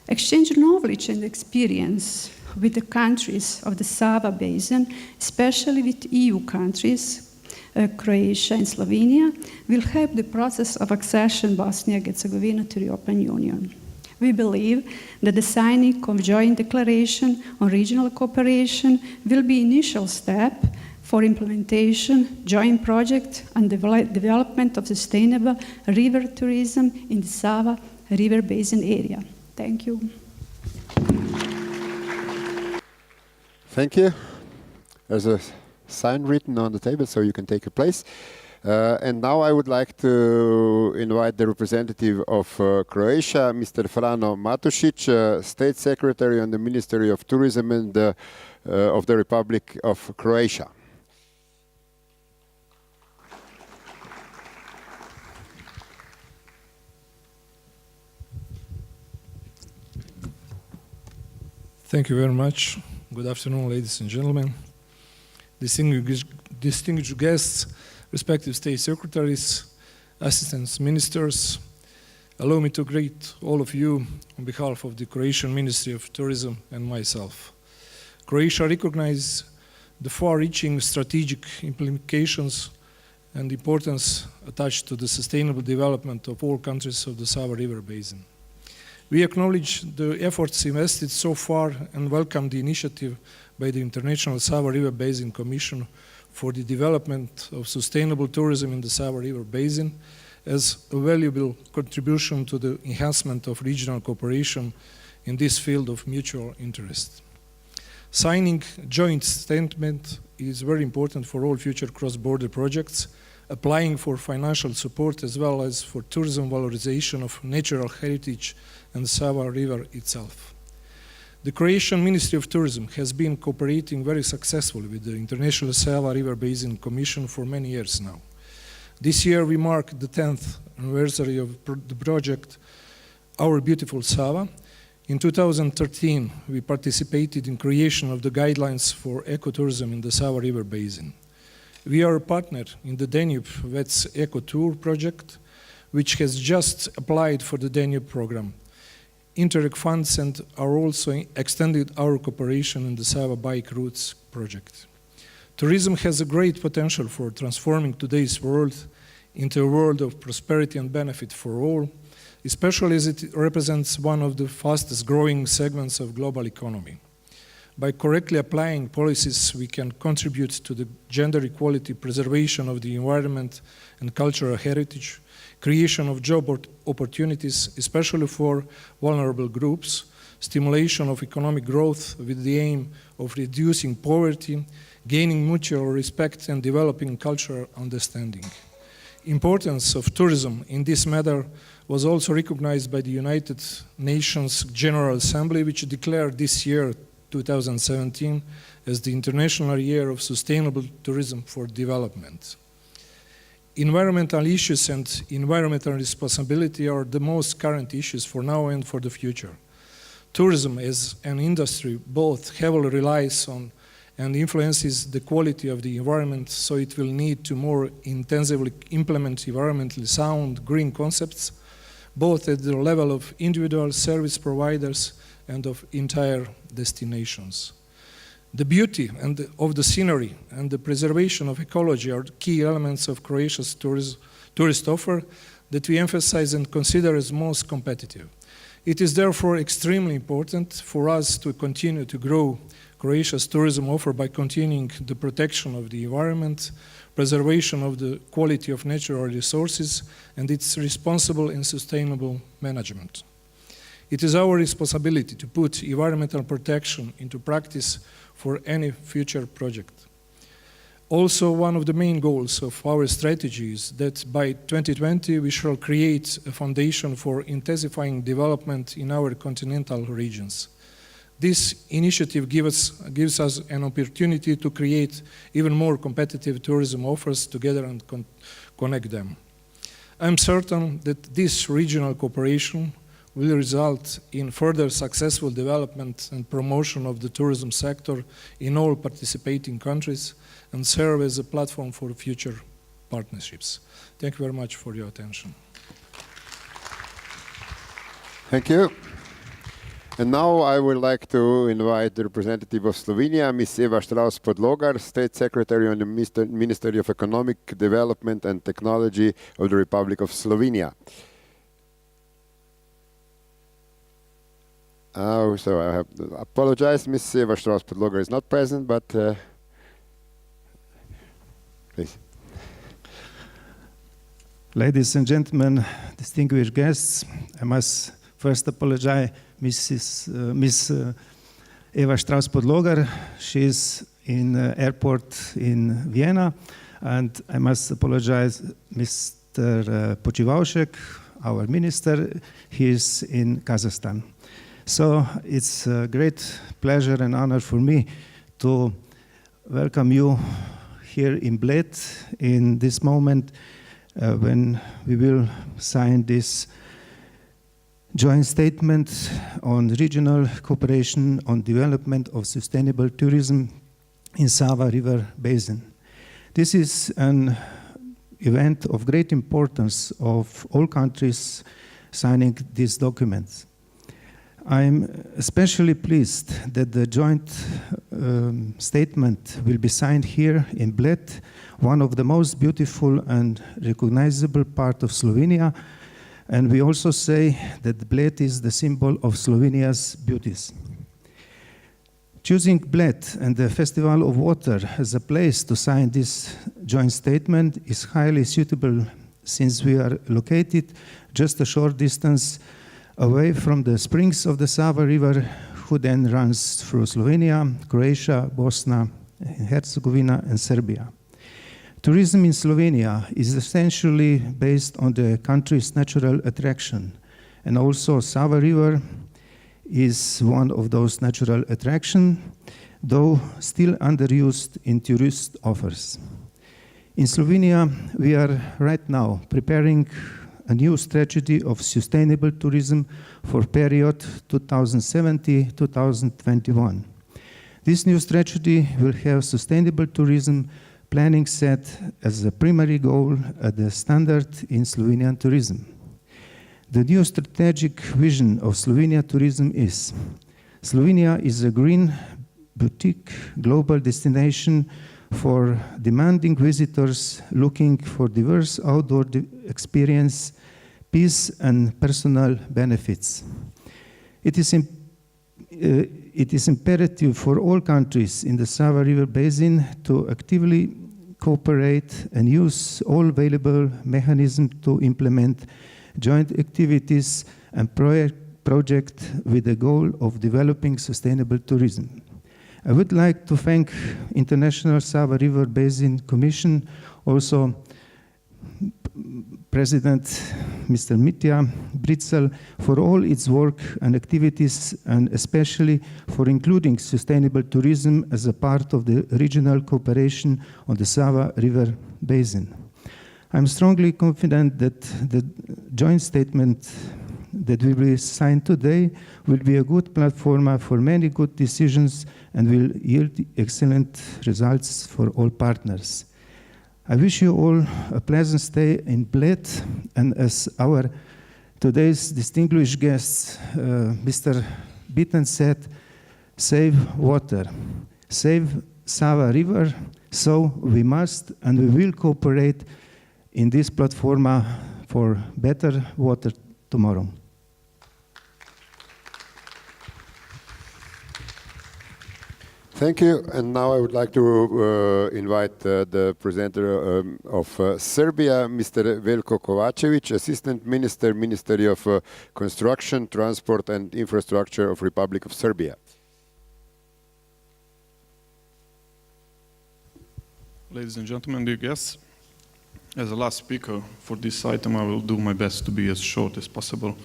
Exchange knowledge and experience with the countries of the Sava Basin, especially with EU countries, Croatia and Slovenia, will help the process of accession Bosnia and Herzegovina to the European Union. We believe that the signing of joint declaration on regional cooperation will be initial step for implementation, joint project and development of sustainable river tourism in the Sava River Basin area. Thank you. Thank you. There's a sign written on the table, so you can take a place. And now I would like to invite the representative of Croatia, Mr. Frano Matušić, State Secretary on the Ministry of Tourism and of the Republic of Croatia. Thank you very much. Good afternoon, ladies and gentlemen. Distinguished guests, respective state secretaries, assistants, ministers, allow me to greet all of you on behalf of the Croatian Ministry of Tourism and myself. Croatia recognizes the far-reaching strategic implications and importance attached to the sustainable development of all countries of the Sava River Basin. We acknowledge the efforts invested so far and welcome the initiative by the International Sava River Basin Commission for the development of sustainable tourism in the Sava River Basin as a valuable contribution to the enhancement of regional cooperation in this field of mutual interest. Signing a joint statement is very important for all future cross-border projects, applying for financial support as well as for tourism valorization of natural heritage and Sava River itself. The Croatian Ministry of Tourism has been cooperating very successfully with the International Sava River Basin Commission for many years now. This year we mark the 10th anniversary of the project Our Beautiful Sava. In 2013 we participated in creation of the guidelines for ecotourism in the Sava River Basin. We are a partner in the Danube Vets Eco Tour project, which has just applied for the Danube program. Interreg funds and are also extended our cooperation in the Sava Bike Routes project. Tourism has a great potential for transforming today's world into a world of prosperity and benefit for all, especially as it represents one of the fastest growing segments of global economy. By correctly applying policies, we can contribute to the gender equality, preservation of the environment and cultural heritage, creation of job opportunities, especially for vulnerable groups, stimulation of economic growth with the aim of reducing poverty, gaining mutual respect and developing cultural understanding. Importance of tourism in this matter was also recognized by the United Nations General Assembly, which declared this year, 2017, as the International Year of Sustainable Tourism for Development. Environmental issues and environmental responsibility are the most current issues for now and for the future. Tourism as an industry both heavily relies on and influences the quality of the environment, so it will need to more intensively implement environmentally sound green concepts, both at the level of individual service providers and of entire destinations. The beauty of the scenery and the preservation of ecology are key elements of Croatia's tourist offer that we emphasize and consider as most competitive. It is therefore extremely important for us to continue to grow Croatia's tourism offer by continuing the protection of the environment, preservation of the quality of natural resources, and its responsible and sustainable management. It is our responsibility to put environmental protection into practice for any future project. Also, one of the main goals of our strategy is that by 2020 we shall create a foundation for intensifying development in our continental regions. This initiative gives us an opportunity to create even more competitive tourism offers together and connect them. I'm certain that this regional cooperation will result in further successful development and promotion of the tourism sector in all participating countries and serve as a platform for future partnerships. Thank you very much for your attention. Thank you. And now I would like to invite the representative of Slovenia, Ms. Eva Štravs Podlogar, State Secretary on the Ministry of Economic Development and Technology of the Republic of Slovenia. So I have to apologize, Ms. Eva Štravs Podlogar is not present, but please. Ladies and gentlemen, distinguished guests, I must first apologize Miss Eva Štravs Podlogar. She is in airport in Vienna. And I must apologize, Mr. Počivalšek, our minister, he is in Kazakhstan. So it's a great pleasure and honor for me to welcome you here in Bled in this moment when we will sign this joint statement on regional cooperation on development of sustainable tourism in Sava River Basin. This is an event of great importance of all countries signing these documents. I'm especially pleased that the joint statement will be signed here in Bled, one of the most beautiful and recognizable part of Slovenia. And we also say that Bled is the symbol of Slovenia's beauties. Choosing Bled and the Festival of Water as a place to sign this joint statement is highly suitable since we are located just a short distance away from the springs of the Sava River, who then runs through Slovenia, Croatia, Bosnia, Herzegovina, and Serbia. Tourism in Slovenia is essentially based on the country's natural attraction, and also Sava River is one of those natural attractions, though still underused in tourist offers. In Slovenia, we are right now preparing a new strategy of sustainable tourism for period 2070-2021. This new strategy will have sustainable tourism planning set as a primary goal at the standard in Slovenian tourism. The new strategic vision of Slovenia tourism is: Slovenia is a green boutique global destination for demanding visitors looking for diverse outdoor experience, peace and personal benefits. It is imperative for all countries in the Sava River Basin to actively cooperate and use all available mechanisms to implement joint activities and projects with the goal of developing sustainable tourism. I would like to thank International Sava River Basin Commission, also President Mr. Mitja Bricelj, for all its work and activities, and especially for including sustainable tourism as a part of the regional cooperation on the Sava River Basin. I'm strongly confident that the joint statement that will be signed today will be a good platform for many good decisions and will yield excellent results for all partners. I wish you all a pleasant stay in Bled, and as our today's distinguished guest, Mr. Bitenc said, save water, save Sava River, so we must and we will cooperate in this platform for better water tomorrow. Thank you. And now I would like to invite the presenter of Serbia, Mr. Veljko Kovačević, Assistant Minister, Ministry of Construction, Transport and Infrastructure of Republic of Serbia. Ladies and gentlemen, dear guests, as the last speaker for this item, I will do my best to be as short as possible.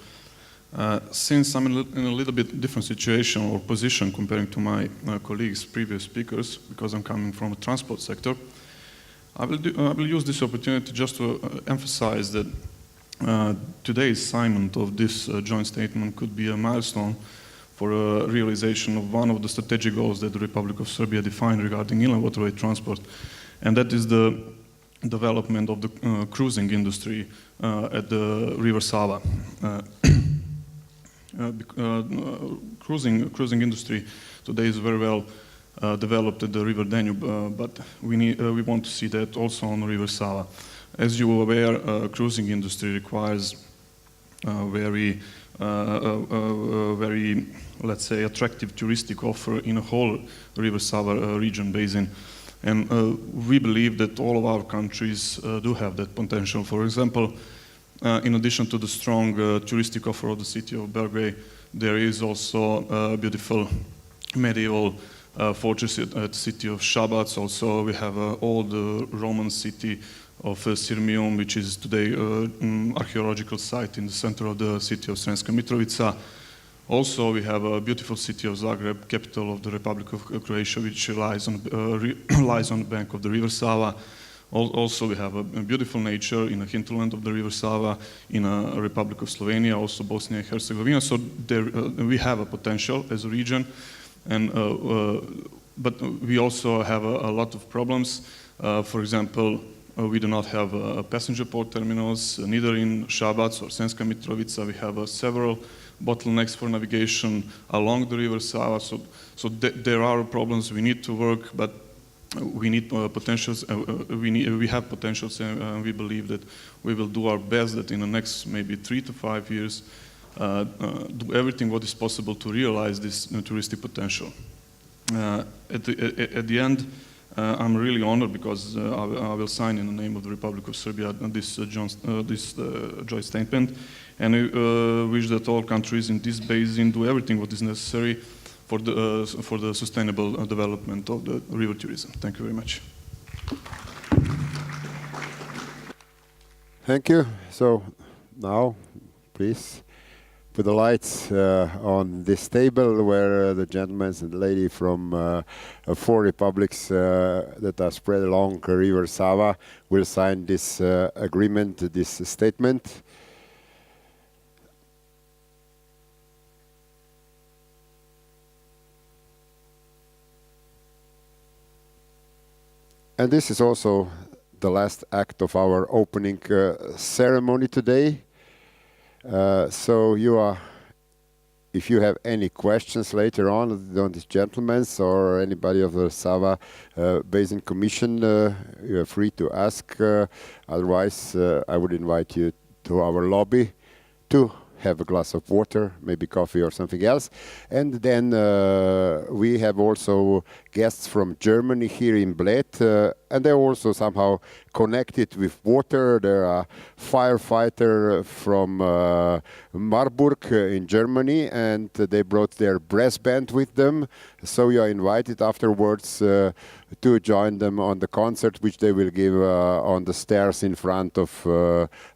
Since I'm in a little bit different situation or position comparing to my colleagues, previous speakers, because I'm coming from the transport sector, I will use this opportunity just to emphasize that today's assignment of this joint statement could be a milestone for a realization of one of the strategic goals that the Republic of Serbia defined regarding inland waterway transport, and that is the development of the cruising industry at the River Sava. Cruising industry today is very well developed at the River Danube, but we want to see that also on the River Sava. As you are aware, cruising industry requires very, let's say, attractive touristic offer in a whole River Sava region basin. And we believe that all of our countries do have that potential. For example, in addition to the strong touristic offer of the city of Belgrade, there is also a beautiful medieval fortress at the city of Štravs. Also, we have an old Roman city of Sirmium, which is today an archaeological site in the center of the city of Sremska Mitrovica. Also, we have a beautiful city of Zagreb, capital of the Republic of Croatia, which lies on the bank of the river Sava. Also, we have a beautiful nature in the hinterland of the river Sava, in a Republic of Slovenia, also Bosnia and Herzegovina. So there, we have a potential as a region, and but we also have a lot of problems. For example, we do not have passenger port terminals, neither in Štravs or Sremska Mitrovica. We have several bottlenecks for navigation along the river Sava. So there are problems. We need to work, but we need potentials. We have potentials, and we believe that we will do our best that in the next maybe 3 to 5 years do everything what is possible to realize this touristic potential. At the end, I'm really honored because I will sign in the name of the Republic of Serbia this joint statement, and I wish that all countries in this basin do everything what is necessary for the sustainable development of the river tourism. Thank you very much. Thank you. So now, please put the lights on this table where the gentleman and the lady from 4 republics that are spread along River Sava will sign this agreement, this statement. And this is also the last act of our opening ceremony today. So if you have any questions later on these gentlemen or anybody of the Sava Basin Commission, you are free to ask. Otherwise, I would invite you to our lobby to have a glass of water, maybe coffee or something else. And then we have also guests from Germany here in Bled, and they're also somehow connected with water. There are firefighter from Marburg in Germany, and they brought their brass band with them. So you are invited afterwards to join them on the concert, which they will give on the stairs in front of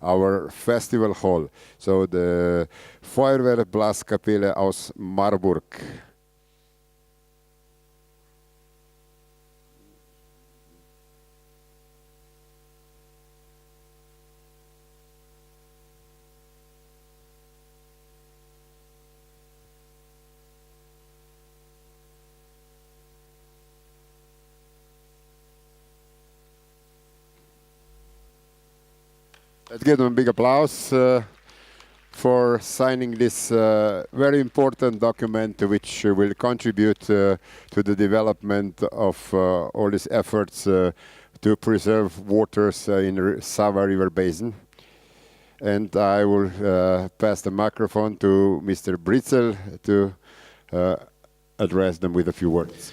our festival hall. So the Feuerwehrblaskapelle aus Marburg. Let's give them a big applause for signing this very important document, which will contribute to the development of all these efforts to preserve waters in the Sava River Basin. And I will pass the microphone to Mr. Bricelj to address them with a few words.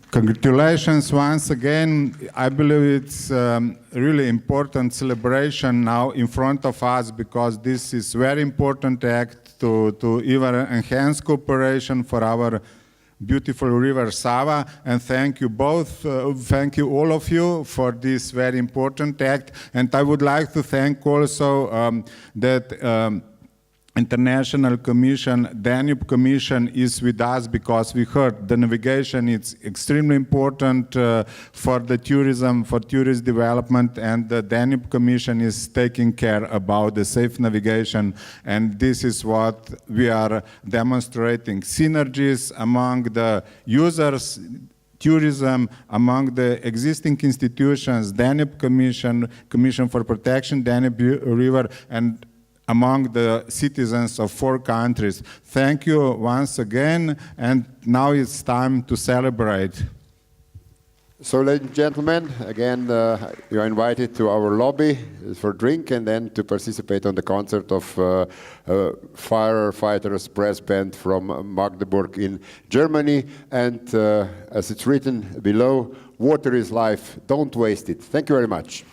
Congratulations once again. I believe it's a really important celebration now in front of us, because this is very important act to even enhance cooperation for our beautiful river Sava. And thank you both, thank you all of you for this very important act. And I would like to thank also that International Commission, Danube Commission is with us, because we heard the navigation is extremely important for the tourism, for tourist development, and the Danube Commission is taking care about the safe navigation, and this is what we are demonstrating. Synergies among the users, tourism, among the existing institutions, Danube Commission, Commission for Protection, Danube River, and among the citizens of 4 countries. Thank you once again, and now it's time to celebrate. So, ladies and gentlemen, again, you are invited to our lobby for drink and then to participate on the concert of firefighters brass band from Magdeburg in Germany. And as it's written below, water is life, don't waste it. Thank you very much.